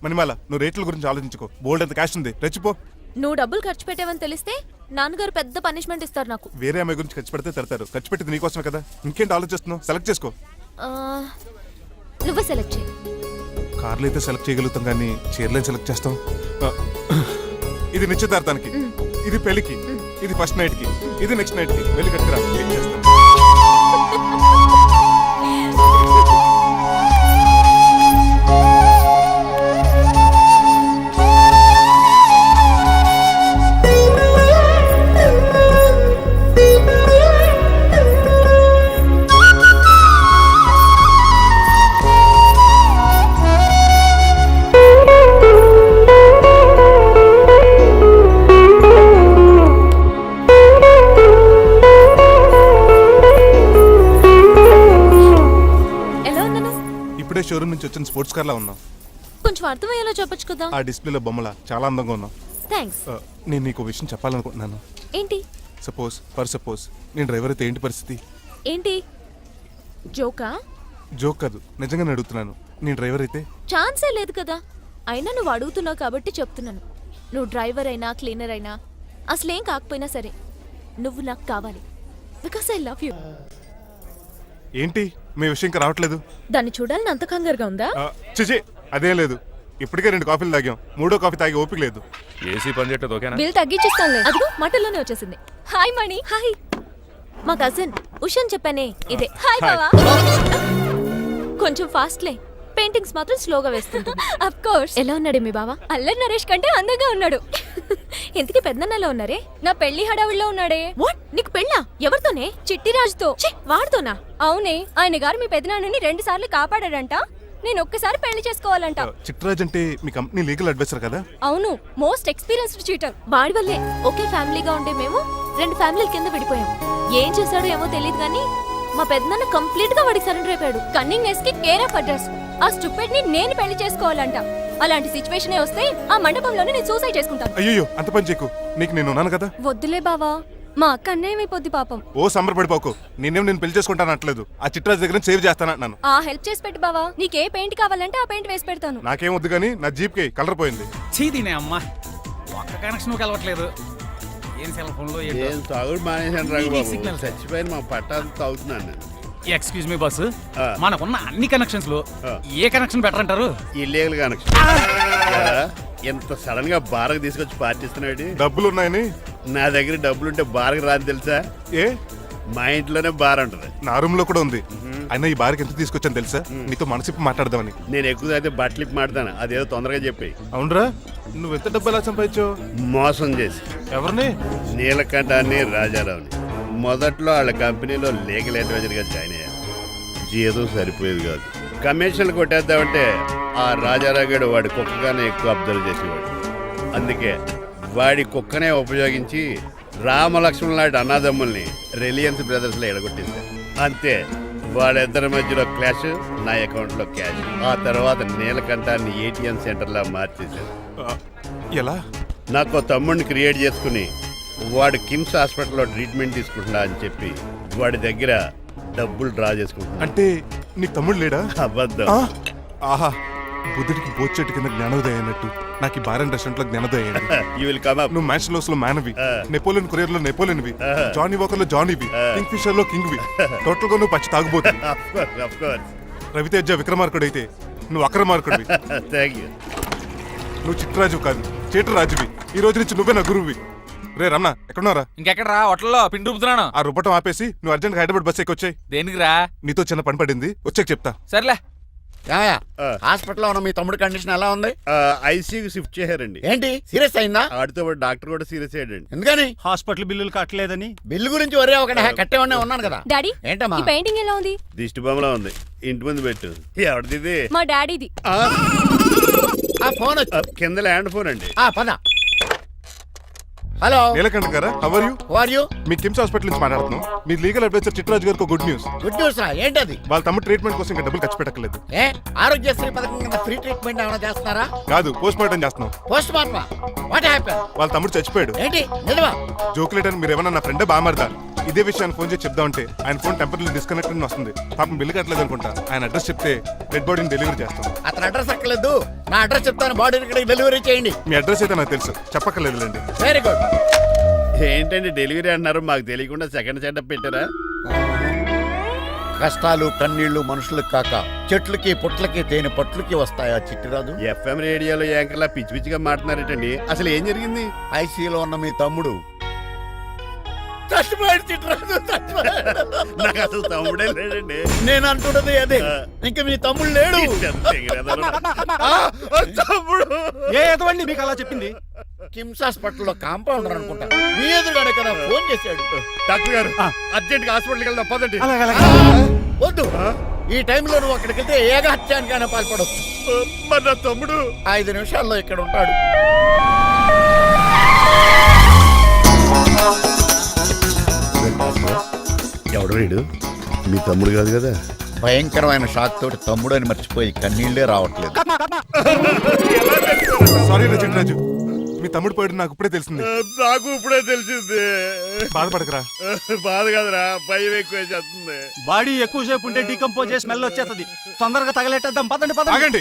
మణిమాల, నువ్వు రేట్ల గురించి ఆలోచించుకో. బోల్డ్ అంత క్యాష్ ఉంది, రెచ్చిపో. నువ్వు డబ్బులు ఖర్చు పెట్టావని తెలిస్తే నాన్నగారు పెద్ద పనిష్మెంట్ ఇస్తారు నాకు. వేరే అమ్మాయి గురించి ఖర్చు పెడితే తడతారు. ఖర్చు పెట్టింది నీకోసమే కదా, ఇంకేంటి ఆలోచిస్తున్నావు? సెలెక్ట్ చేసుకో. నువ్వే సెలెక్ట్ చేయి. కార్లు అయితే సెలెక్ట్ చేయగలుగుతాం కానీ చీరలేం సెలెక్ట్ చేస్తాం? ఇది నిశ్చితార్థానికి, ఇది పెళ్లికి, ఇది ఫస్ట్ నైట్ కి, ఇది నెక్స్ట్ నైట్ కి. వెళ్ళి కట్టుకురా. ఏం చేస్తాం? షోరూమ్ నుంచి వచ్చిన స్పోర్ట్స్ కార్ లా ఉన్నాం. కొంచెం అర్థమయ్యేలా చెప్పొచ్చు కదా. ఆ డిస్ప్లేలో బొమ్మలా చాలా అందంగా ఉన్నాం. థాంక్స్. నేను నీకు విషయం చెప్పాలనుకుంటున్నాను. ఏంటి? సపోజ్ నేను డ్రైవర్ అయితే ఏంటి పరిస్థితి? ఏంటి జోకా? జోక్ కాదు, నిజంగానే అడుగుతున్నాను. నేను డ్రైవర్ అయితే? ఛాన్సే లేదు కదా. అయినా నువ్వు అడుగుతున్నావు కాబట్టి చెప్తున్నాను. నువ్వు డ్రైవర్ అయినా క్లీనర్ అయినా అసలేం కాకపోయినా సరే నువ్వు నాకు కావాలి. Because I love you. ఏంటి మీ విషయం ఇంకా రావట్లేదు? దాన్ని చూడాలని అంత కంగారుగా ఉందా? చిచి, అదేం లేదు. ఇప్పటికే 2 కాఫీలు తాగాం, 3వ కాఫీ తాగి ఓపిక లేదు. ఏసీ పని చేయట్లేదు. ఓకేనా? బిల్ తగ్గించిస్తానులే. అదిగో మాటల్లోనే వచ్చేసింది. హాయ్ మణి. హాయ్. మా కజిన్ ఉషాని చెప్పానే, ఇదే. హాయ్ బావా. కొంచెం ఫాస్ట్లే, పెయింటింగ్స్ మాత్రం స్లోగా వేస్తుంటుంది. Of course. ఎలా ఉన్నాడే మీ బావ? అల్లరి నరేష్ కంటే అందంగా ఉన్నాడు. ఇంతకీ పెద్దన్నలో ఉన్నారే? నా పెళ్లి హడావుల్లో ఉన్నాడే. వాట్? నీకు పెళ్ళా? ఎవరితోనే? చిట్టిరాజుతో. వాడితోనా? అవునే, ఆయన గారు మీ పెద్దనాన్నని 2 సార్లు కాపాడాడంట. నేను ఒక్కసారి పెళ్లి చేసుకోవాలంట. చిట్టిరాజ్ అంటే మీ కంపెనీ లీగల్ అడ్వైజర్ కదా? అవును, మోస్ట్ ఎక్స్పీరియన్స్డ్ చీటర్. వాడి వల్లే ఒకే ఫ్యామిలీగా ఉండే మేము 2 ఫ్యామిలీల కింద విడిపోయాం. ఏం చేశాడో ఏమో తెలియదు కానీ మా పెద్దనాన్న కంప్లీట్ గా వాడికి సరెండర్ అయిపోయాడు. కన్నింగ్నెస్ కి కేర్ ఆఫ్ అడ్రస్. ఆ స్టూపిడ్ ని నేను పెళ్లి చేసుకోవాలంట. అలాంటి సిచువేషన్ వస్తే ఆ మండపంలోనే నేను సూసైడ్ చేసుకుంటాను. అయ్యో, అంత పని చేయకు. నీకు నేను ఉన్నాను కదా. వద్దులే బావా, మా అక్క అన్నయ్య అయిపోద్ది పాపం. ఓ సంబరపడిపోకు. నేను పెళ్లి చేసుకుంటాను అనట్లేదు. ఆ చిట్రాజ్ దగ్గర సేవ్ చేస్తానంటున్నాను. ఆ హెల్ప్ చేసి పెట్టు బావా. నీకే పెయింట్ కావాలంటే ఆ పెయింట్ వేసి పెడతాను. నాకేం వద్దు కానీ నా జీప్ కి కలర్ పోయింది. చీదీనే అమ్మా, ఒక్క కనెక్షన్ కలవట్లేదు. ఏం సెల్ ఫోన్ లో ఏం తాగుడు మానేశాను రాఘబాబు. సిగ్నల్ చచ్చిపోయిన మా పట్టాలు తాగుతున్నాను నేను. ఎక్స్క్యూజ్ మీ బాస్, మనకున్న అన్ని కనెక్షన్స్ లో ఏ కనెక్షన్ బెటర్ అంటారు? Illegal connection. ఎంత సడన్ గా బారకు తీసుకొచ్చి పార్టీస్తున్నాడు. డబ్బులు ఉన్నాయని? నా దగ్గర డబ్బులుంటే బారకు రాని తెలుసా? ఏ, మా ఇంట్లోనే బార్ ఉంటుంది. నా రూమ్ లో కూడా ఉంది. అయినా ఈ బార్కి ఎంత తీసుకొచ్చాను తెలుసా? నీతో మనసిప్పి మాట్లాడదామని. నేను ఎక్కువ అయితే బట్టలు ఇప్పి మాడతాను. అదేదో తొందరగా చెప్పి. అవునరా, నువ్వు ఎంత డబ్బు ఎలా సంపాదించావు? మోసం చేసి. ఎవరిని? నీలకంఠాన్ని, రాజారావుని. మొదట్లో వాళ్ళ కంపెనీలో లీగల్ అడ్వైజర్ గా జాయిన్ అయ్యాను. జీతం సరిపోయేది కాదు. కమిషన్లు కొట్టేద్దామంటే ఆ రాజారావు గడు వాడి కుక్కగానే ఎక్కువ అబ్జర్వ్ చేసేవాడు. అందుకే వాడి కుక్కనే ఉపయోగించి రామలక్ష్మణ్ లాంటి అన్నదమ్ముల్ని రిలయన్స్ బ్రదర్స్ లో ఎడగొట్టింది. అంతే, వాళ్ళిద్దరి మధ్యలో క్లాష్, నా అకౌంట్ లో క్యాష్. ఆ తర్వాత నీలకంఠాన్ని ఏటీఎం సెంటర్ లా మార్చేశారు. ఎలా? నాకు తమ్ముడిని క్రియేట్ చేసుకుని వాడు కిమ్స్ హాస్పిటల్లో ట్రీట్మెంట్ తీసుకుంటున్నా అని చెప్పి వాడి దగ్గర డబ్బులు డ్రా చేసుకుంటున్నా. అంటే నీకు తమ్ముడు లేడా? అబద్ధం. ఆహా, బుద్ధుడికి బోచెట్టు కింద జ్ఞానోదయం అన్నట్టు నాకు ఈ బార్ అండ్ రెస్టారెంట్ లో జ్ఞానోదయం. నువ్వు మ్యాన్షన్ హౌస్ లో మ్యాన్వి, నెపోలియన్ కొరియర్ లో నెపోలియన్వి, జానీ వాకర్ లో జానీవి, కింగ్ ఫిషర్ లో కింగ్వి. టోటల్ గా నువ్వు పచ్చి తాగుబోతుంది. రవితేజ విక్రమార్కుడు అయితే నువ్వు అక్రమార్కుడివి. నువ్వు చిట్రాజు కాదు, చీటరాజువి. ఈ రోజు నుంచి నువ్వే నా గురువువి. రే రమణ, ఎక్కడున్నారా? ఇంకెక్కడ రా, హోటల్లో పిండి రుబ్బుతున్నాను. ఆ రుబ్బటం ఆపేసి నువ్వు అర్జెంట్ హైదరాబాద్ బస్ ఎక్కి వచ్చాయి. దేనికిరా? నీతో చిన్న పని పడింది, వచ్చాక చెప్తా. సర్లే. హాస్పిటల్లో ఉన్న మీ తమ్ముడు కండిషన్ ఎలా ఉంది? ఐసీయూకి షిఫ్ట్ చేశారండి. ఏంటి, సీరియస్ అయిందా? ఆడితో డాక్టర్ కూడా సీరియస్ అయ్యాడండి. ఎందుకని? హాస్పిటల్ బిల్లులు కట్టలేదని. బిల్లు గురించి ఒరే ఒకటి కట్టేవాడినే ఉన్నాను కదా. డాడీ, ఏంటమ్మా ఈ పెయింటింగ్ ఎలా ఉంది? దిష్టి బొమ్మలా ఉంది. ఇంటి ముందు పెట్టు. ఎవరిది? మా డాడీది. ఆ ఫోన్ కింద ల్యాండ్ ఫోన్ అండి. పద. హలో నీలకంఠ గారా, how are you? Who are you? మీ కిమ్స్ హాస్పిటల్ నుంచి మాట్లాడుతున్నాం. మీ లీగల్ అడ్వైజర్ చిట్రాజు గారికి గుడ్ న్యూస్. గుడ్ న్యూస్ రా, ఏంటది? వాళ్ళ తమ్ముడు ట్రీట్మెంట్ కోసం ఇంకా డబ్బులు ఖర్చు పెట్టకలేదు. ఏ ఆరోగ్యశ్రీ పథకం కింద ఫ్రీ ట్రీట్మెంట్ ఏమైనా చేస్తున్నారా? కాదు, పోస్ట్ మార్టం చేస్తున్నాం. పోస్ట్ మార్టమా? What happen? వాళ్ళ తమ్ముడు చచ్చిపోయాడు. ఏంటి నిజమా? జోకులేటని మీరు ఏమన్నా నా ఫ్రెండే బామర్దా. ఇదే విషయాన్ని ఫోన్ చేసి చెప్దామంటే ఆయన ఫోన్ టెంపరీ డిస్కనెక్ట్ అని వస్తుంది. పాపం బిల్లు కట్టలేదు అనుకుంటా. ఆయన అడ్రస్ చెప్తే డెడ్ బాడీని డెలివరీ చేస్తాం. అతను అడ్రస్ అక్కర్లేదు, నా అడ్రస్ చెప్తాను, బాడీని ఇక్కడికి డెలివరీ చేయండి. మీ అడ్రస్ అయితే నాకు తెలుసు, చెప్పక్కర్లేదులేండి. Very good. ఏంటండి డెలివరీ అన్నారు, మాకు తెలియకుండా సెకండ్ సెటప్ పెట్టారా? కష్టాలు కన్నీళ్లు మనుషులకు కాక చెట్లకి పుట్లకి తేనె పట్లకి వస్తాయా చిట్టిరాజు? ఎఫ్ఎం రేడియోలో యాంకర్లా పిచ్చి పిచ్చిగా మాట్లాడారేటండి. అసలు ఏం జరిగింది? ఐసీలో ఉన్న మీ తమ్ముడు చచ్చిపోయాడు చిట్టిరాజు, చచ్చిపోయాడు. నాకు అసలు తమ్ముడే లేడండి. నేను అంటున్నది అదే, ఇంకా మీ తమ్ముడు లేడు. తమ్ముడు ఏ ఎదవండి మీకు అలా చెప్పింది? కిమ్స్ హాస్పిటల్లో కాంపౌండర్ అనుకుంటా, మీ ఎదురుగానే కదా ఫోన్ చేశాడు. డాక్టర్ గారు అర్జెంట్ గా హాస్పిటల్కి వెళ్దాం పదండి. వద్దు, ఈ టైంలో నువ్వు అక్కడికి వెళ్తే ఏకహత్యానికైనా పాల్పడవచ్చు. మరి నా తమ్ముడు 5 నిమిషాల్లో ఇక్కడ ఉంటాడు. ఎవడు వీడు? మీ తమ్ముడు కాదు కదా? భయంకరమైన షాక్ తోటి తమ్ముడు అని మర్చిపోయి కన్నీళ్లే రావట్లేదు. సారీ చిట్టిరాజు, మీ తమ్ముడు పోయాడు నాకు ఇప్పుడే తెలిసింది. నాకు ఇప్పుడే తెలిసింది. బాధపడకరా. బాధ కదరా, భయం ఎక్కువ చేస్తుంది. బాడీ ఎక్కువసేపు ఉంటే డీకంపోజ్ చేసి స్మెల్ వచ్చేస్తుంది. తొందరగా తగలెట్టేద్దాం, పదండి పదండి. ఆగండి,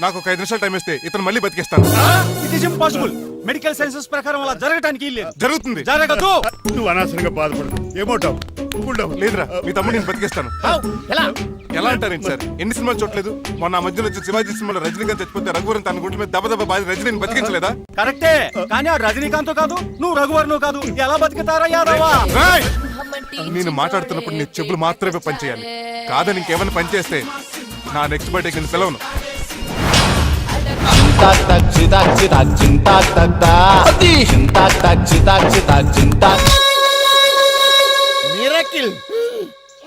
నాకు ఒక 5 నిమిషాలు టైం ఇస్తే ఇతను మళ్ళీ బతికేస్తాను. It is impossible. Medical sciences ప్రకారం అలా జరగటానికి లేదు. జరుగుతుంది. జరగదు. నువ్వు అనవసరంగా బాధపడదు. ఏమోటావు? లేదురా, మీ తమ్ముడు నేను బతికేస్తాను. ఎలా? ఎలా అంటారేంటి సార్? ఎన్ని సినిమాలు చూడలేదు? మొన్న ఆ మధ్యలో వచ్చిన శివాజీ సినిమాలో రజనీకాంత్ చచ్చిపోతే రఘువరన్ తన గుండె మీద దెబ్బ బాధ రజనీని బతికించలేదా? కరెక్టే, కానీ ఆ రజనీకాంత్ కాదు, నువ్వు రఘువర్ను కాదు. ఎలా బతుకుతారా యాదవా? రేయ్! నేను మాట్లాడుతున్నప్పుడు నీ చెప్పులు మాత్రమే పనిచేయాలి. కాదని ఇంకేమైనా పనిచేస్తే నా నెక్స్ట్ బర్త్డే కింద పిలవను. మిరకిల్,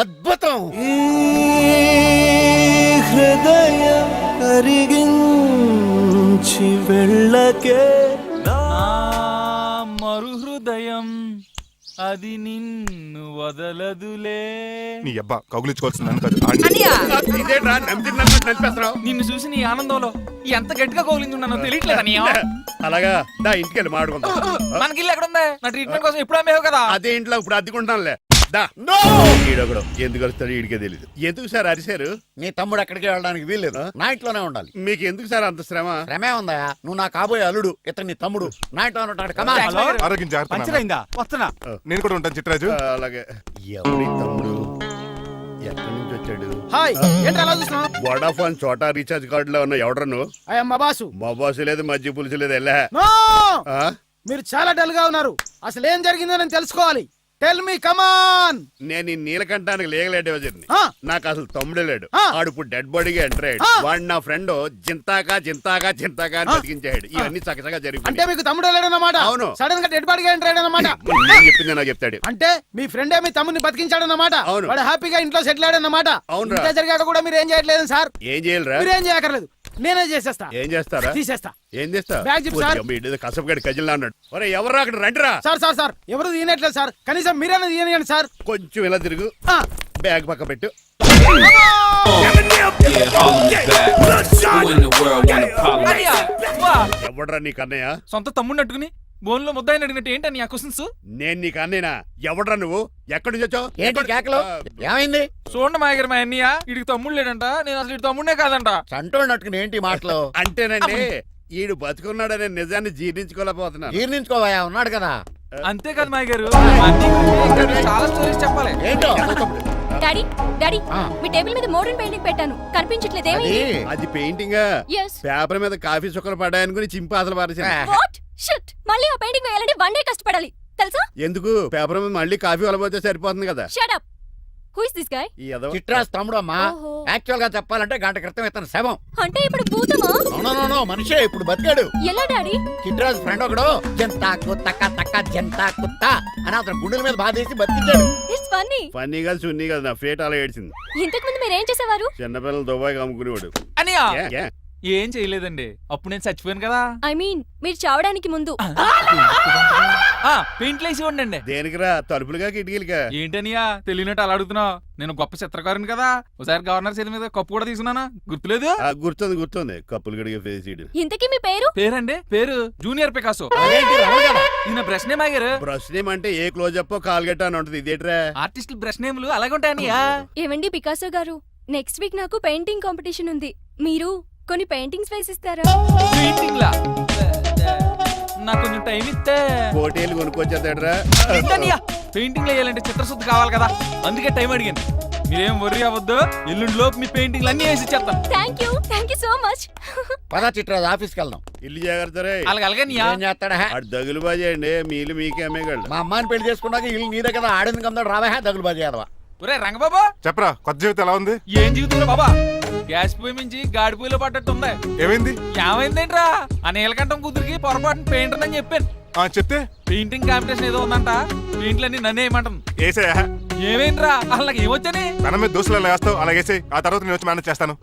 అద్భుతం. హృదయం కరిగించి వెళ్ళకే మరు హృదయం అది నిన్ను వదలదులే. నీ అబ్బా కౌగులించుకోవాల్సింది నన్ను కాదు, ఆడిని. ఇదేంట్రా నమ్మినట్టు నడిపేస్తున్నావు? నిన్ను చూసి నీ ఆనందంలో ఎంత గట్టిగా కోలించున్నానో తెలియట్లేదు అన్నయ్య. అలాగా దా ఇంటికి వెళ్ళి మాడుకుందాం. మనకి ఇల్లు ఎక్కడ ఉంది? నా ట్రీట్మెంట్ కోసం ఎప్పుడు అమ్మేవు కదా. అదే ఇంట్లో ఇప్పుడు అద్దెకుంటానులే. దా ఈడొకడు ఎందుకు వస్తాడు ఈడికే తెలియదు. ఎందుకు సార్ అరిశారు? నీ తమ్ముడు ఎక్కడికి వెళ్ళడానికి వీల్లేదు, నా ఇంట్లోనే ఉండాలి. మీకు ఎందుకు సార్ అంత శ్రమ? శ్రమే ఉందా? నువ్వు నా కాబోయే అల్లుడు, ఇతను నీ తమ్ముడు, నా ఇంట్లోనే ఉంటాడు. కమా. హలో, ఆరోగ్యం జాగ్రత్త నాన్న. పంచరైందా? వస్తున్నా. నేను కూడా ఉంటాను చిట్రాజు. అలాగే. ఎవరి తమ్ముడు ఎక్కడి నుంచి వచ్చాడు? హాయ్, ఏంటి అలా చూస్తున్నావు? వడాఫోన్ చోటా రీఛార్జ్ కార్డులో ఉన్న ఎవడరా నువ్వు? అయ్యమ్మ బాసు. మా బాసు లేదు, మజ్జి పులుసు లేదు. వెళ్ళా మీరు చాలా డల్ గా ఉన్నారు. అసలు ఏం జరిగిందో నేను తెలుసుకోవాలి. టెల్ మీ కమాన్. నేను ఈ నీలకంఠానికి లేగలేడు వజర్ని. ఆ. నాకు అసలు తమ్ముడే లేడు. ఆ. ఆడు ఇప్పుడు డెడ్ బాడీగా ఎంటర్ అయ్యాడు. ఆ. వాడు నా ఫ్రెండ్ జింతాకా జింతాకా జింతాకా అని బతికించాడు. ఇవన్నీ చక్కగా అంటే జరిగిపోయి మీకు తమ్ముడు వెళ్ళాడన్నమాట. అవును. సడన్ గా డెడ్ బాడీగా ఎంటర్ అయ్యాడన్నమాట. నేను చెప్పింది నాకు చెప్తాడు. అంటే మీ ఫ్రెండే మీ తమ్ముడిని బతికించాడన్నమాట. అవును. వాడు హ్యాపీగా ఇంట్లో సెటిల్ అయ్యాడన్నమాట. అవునురా. ఇంత జరిగాక కూడా మీరు ఏం చేయట్లేదు సార్. ఏం చేయాలిరా? మీరేం చేయక్కర్లేదు, నేనే చేసేస్తా. ఏం చేస్తారా? తీసేస్తా. ఏం చేస్తా? Bag zip sir. కసపగడి కజిల్లా అన్నాడు. ఒరే ఎవరు అక్కడ రండిరా. సార్ సార్ సార్ ఎవరు తీయనట్లేదు సార్, కనీసం మీరైనా తీయనియండి సార్. కొంచెం ఇలా తిరుగు, ఆ. బ్యాగ్ పక్క పెట్టు. ఎవడరా నీకు అన్నయ్య? సొంత తమ్ముడిని అట్టుకుని బోన్లో ముద్దాయిని అడిగినట్టు ఏంటని ఆ క్వశ్చన్స్? నేను నీకు అన్నయ్యనా? ఎవడరా నువ్వు? ఎక్కడి నుంచి వచ్చావు? ఏంటి కేకలు? ఏమైంది? చూడండి మా దగ్గర మా అన్నయ్య, ఇడికి తమ్ముడు లేడంట. నేను అసలు ఇటు తమ్ముడే కాదంట. చంటోడు నట్టుకుని ఏంటి మాటలు? అంటేనండి ఈడు బతుకున్నాడనే నిజాన్ని జీర్ణించుకోలేకపోతున్నాను. జీర్ణించుకోవా, ఉన్నాడు కదా. అంతేకాదు మా గారు, చాలా స్టోరీస్ చెప్పాలి. ఏంటో డాడీ డాడీ, ఆ. మీ టేబుల్ మీద మోడర్న్ పెయింటింగ్ పెట్టాను, కనిపించట్లేదు. అది ఏమైంది? అది పెయింటింగ్. Yes. పేపర్ మీద కాఫీ చుక్కలు పడ్డాయనుకుని చింపి అసలు పారేసాను. వాట్ షిట్, మళ్ళీ ఆ పెయింటింగ్ వేయాలంటే 1 డే కష్టపడాలి తెలుసా? ఎందుకు? పేపర్ మీద మళ్ళీ కాఫీ వలపోతే సరిపోతుంది కదా. Shut up. Who is this guy? ఈ ఎదవ. చిట్రాజ్ తమ్ముడు అమ్మా. ఓహో. యాక్చువల్ గా చెప్పాలంటే గంట క్రితం ఇతను శవం. అంటే ఇప్పుడు భూతమా? నో మనిషే, ఇప్పుడు బతికాడు. ఎలా డాడీ? చిట్రాజ్ ఫ్రెండ్ ఒకడు జంతా కుత్తక తక్క జంతా కుత్త అని అతను గుండెల మీద బాధేసి బతికించాడు. It's funny. ఫన్నీ కాదు సున్నీ కాదు, నా ఫేట్ అలా ఏడ్చింది. ఇంతకు ముందు మీరు ఏం చేసేవారు? చిన్నపిల్లలు దుబాయ్ అమ్ముకునేవాడు. అనియా ఏ, ఏ? ఏం చేయలేదండి. అప్పుడు నేను చచ్చిపోయాను కదా. ఐ మీన్ మీరు చావడానికి ముందు. పెయింట్లు వేసి ఉండండి. దేనికిరా, తలుపులుగా కిటికీలుగా? ఏంటనియా తెలియనట్టు అలా అడుగుతున్నావు? నేను గొప్ప చిత్రకారుని కదా. ఒకసారి గవర్నర్ చేతి మీద కప్పు కూడా తీసుకున్నానా, గుర్తులేదు? గుర్తుంది కప్పులు గడిగే ఫేస్ ఇడు. ఇంతకీ మీ పేరు? పేరండి, పేరు జూనియర్ పికాసో. అదేంటి రమణ గారు? ఈయన బ్రష్ నేమ్ ఆగారు. బ్రష్ నేమ్ అంటే ఏ క్లోజప్ కాల్గట్ట అని ఉంటుంది. ఇదేట్రా? ఆర్టిస్టులు బ్రష్ నేమ్లు అలాగే ఉంటాయనియా. ఏమండి పికాసో గారు, నెక్స్ట్ వీక్ నాకు పెయింటింగ్ కాంపిటీషన్ ఉంది. మీరు కొన్ని పెయింటింగ్స్ వేసిస్తారా? పెయింటింగ్ లా నాకు కొంచెం టైం ఇస్తే. పోటీలు కొనుక్కొచ్చేదేట్రా? పెయింటింగ్ వేయాలంటే చిత్రశుద్ధి కావాలి కదా, అందుకే టైం అడిగాను. మీరేం వర్రీ అవ్వద్దు, ఎల్లుండి లోపు మీ పెయింటింగ్లు అన్ని వేసి ఇచ్చేస్తాను. Thank you so much. పదా చిట్రాజు ఆఫీస్కి వెళ్దాం. ఇల్లు జాగ్రత్త రే. అలాగే ఏం చేస్తాడా? అటు దగులు బాజేయండి, మీలు మీకే అమ్మేగాళ్ళు. మా అమ్మాయిని పెళ్లి చేసుకున్నాక ఇల్లు నీదే కదా, ఆడింది కదా, రావా దగులు బాజీ అదవా. ఒరే రంగబాబా, చెప్పరా కొత్త జీవితం ఎలా ఉంది? ఏం జీవితంలో బాబా, గ్యాస్ పొయ్యి మించి గాడి పొయ్యిలో పడ్డట్టు ఉంది. ఏమైంది? ఏమైందేంట్రా, ఆ నీలకంఠం కూతురికి పొరపాటున పెయింటర్ అని చెప్పాను. చెప్తే పెయింటింగ్ కాంపిటీషన్ ఏదో ఉందంట, పెయింట్లన్నీ నన్నే ఏమంటాను. ఏసే ఏమైందిరా, అసలు నాకు ఏమొచ్చని? తన మీద దోశలు ఎలా వేస్తావు అలాగేసే, ఆ తర్వాత నేను వచ్చి మేనేజ్ చేస్తాను.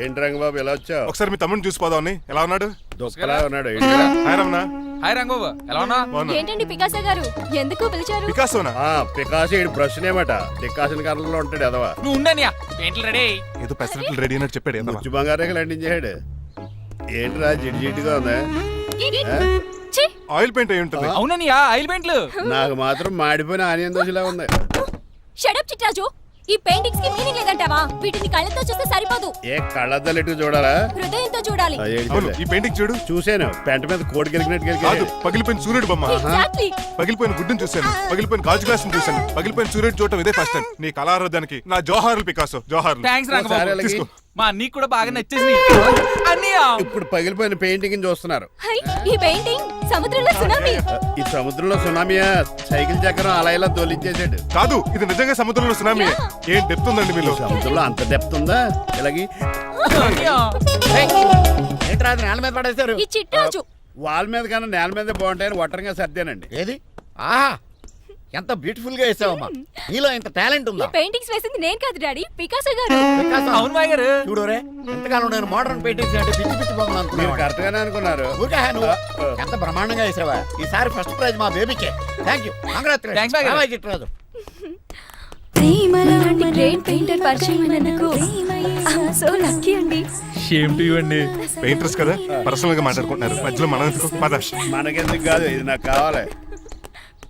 ఏంటి రంగబాబు ఎలా వచ్చావు? ఒకసారి మీ తమ్ముడిని చూసిపోదామని. ఎలా ఉన్నాడు? దుఃఖలా ఉన్నాడు. హాయ్ రమణ. హాయ్ రంగబాబు, ఎలా ఉన్నా? బాగున్నా. ఏంటండి పికాసో గారు, ఎందుకు పిలిచారు? పికాసోనా? పికాసి బ్రష్ నేమట, డికాషన్ కర్రలో ఉంటాడు ఎదవా. నువ్వు ఉండనియా, పెయింట్లు రెడీ. ఏదో పెసరట్లు రెడీ అయినట్టు చెప్పాడు. ఏదమ్మా? ముచ్చు బంగారే లండించాడు. ఏంట్రా జిడ్జిడ్డుగా ఉందా? ఛీ! ఆయిల్ పెయింట్ అయి ఉంటుంది. అవుననియా, ఆయిల్ పెయింట్లు. నాకు మాత్రం మాడిపోయిన ఆనియన్ దోశలా ఉంది. షడప్ చిట్రాజు, ఈ పెయింటింగ్స్ కి మీనింగ్ లేదంటావా? వీటిని కళ్ళతో చూస్తే సరిపోదు, ఏ కళ్ళద్దలెట్టు చూడాలా? హృదయంతో చూడాలి. అవును, ఈ పెయింటింగ్ చూడు. చూశాను, పెంట మీద కోడి గెలిగినట్టు కాదు, గెలిగాడు. పగిలిపోయిన సూర్యుడు బొమ్మ. Exactly. పగిలిపోయిన గుడ్డును చూశాను, పగిలిపోయిన గాజు గ్లాస్ చూశాను, పగిలిపోయిన సూర్యుడు చూడటం ఇదే ఫస్ట్ టైం. నీ కళారోధానికి నా జోహార్లు పికాసో, జోహార్లు. థ్యాంక్స్ రంగబాబు, ఒకసారి తీసుకో. మా అన్నీకి కూడా బాగా నచ్చేసింది అన్నయ్యా. ఇప్పుడు పగిలిపోయిన పెయింటింగ్ చూస్తున్నారు. హై, ఈ పెయింటింగ్ సముద్రంలో సునామీ. ఈ సముద్రంలో సునామీయా? సైకిల్ చక్రం అలా ఇలా దొలించేసాడు. కాదు, ఇది నిజంగా సముద్రంలో సునామీ. ఏం డెప్త్ ఉందండి మీలో? సముద్రంలో అంత డెప్త్ ఉందా? ఇలాగి అన్నయ్య, ఏంట్రా అది నేల మీద పడేశారు? ఈ చిట్రాజు వాల్ మీద కన్నా నేల మీద బాగుంటాయని ఒట్టరంగా సర్దానండి. ఏది? ఆహా, ఎంత బ్యూటిఫుల్ గా వేసావమ్మా. నీలో ఇంత టాలెంట్ ఈ ఉందా? పెయింటింగ్స్ వేసింది నేను కాదు డాడీ, పికాసో గారు. వికాసం. అవును మాయ గారు. చూడురే, ఎంతకాలం నేను మోడర్న్ పెయింటింగ్స్ అంటే పిచ్చి పిచ్చి బొమ్మలు మీరు అనుకున్నాను. కరెక్ట్ గానే అనుకున్నారు. ఊరికే నువ్వు ఎంత బ్రహ్మాండంగా వేసావా. ఈసారి ఫస్ట్ ప్రైజ్ మా బేబీకే. థ్యాంక్ యూ, Thanks, బాయ్ గారు. చిట్రాజు. ఇలాంటి గ్రేట్ పెయింటర్ పరిచయం అయినందుకు సో లక్కీ అండి. షేమ్ టు యు అండి. పెయింటర్స్ కదా, పర్సనల్ గా మాట్లాడుకుంటున్నారు, మధ్యలో మనం ఎందుకు? పద. మనకెందుకు కాదు, ఇది నాకు కావాలి.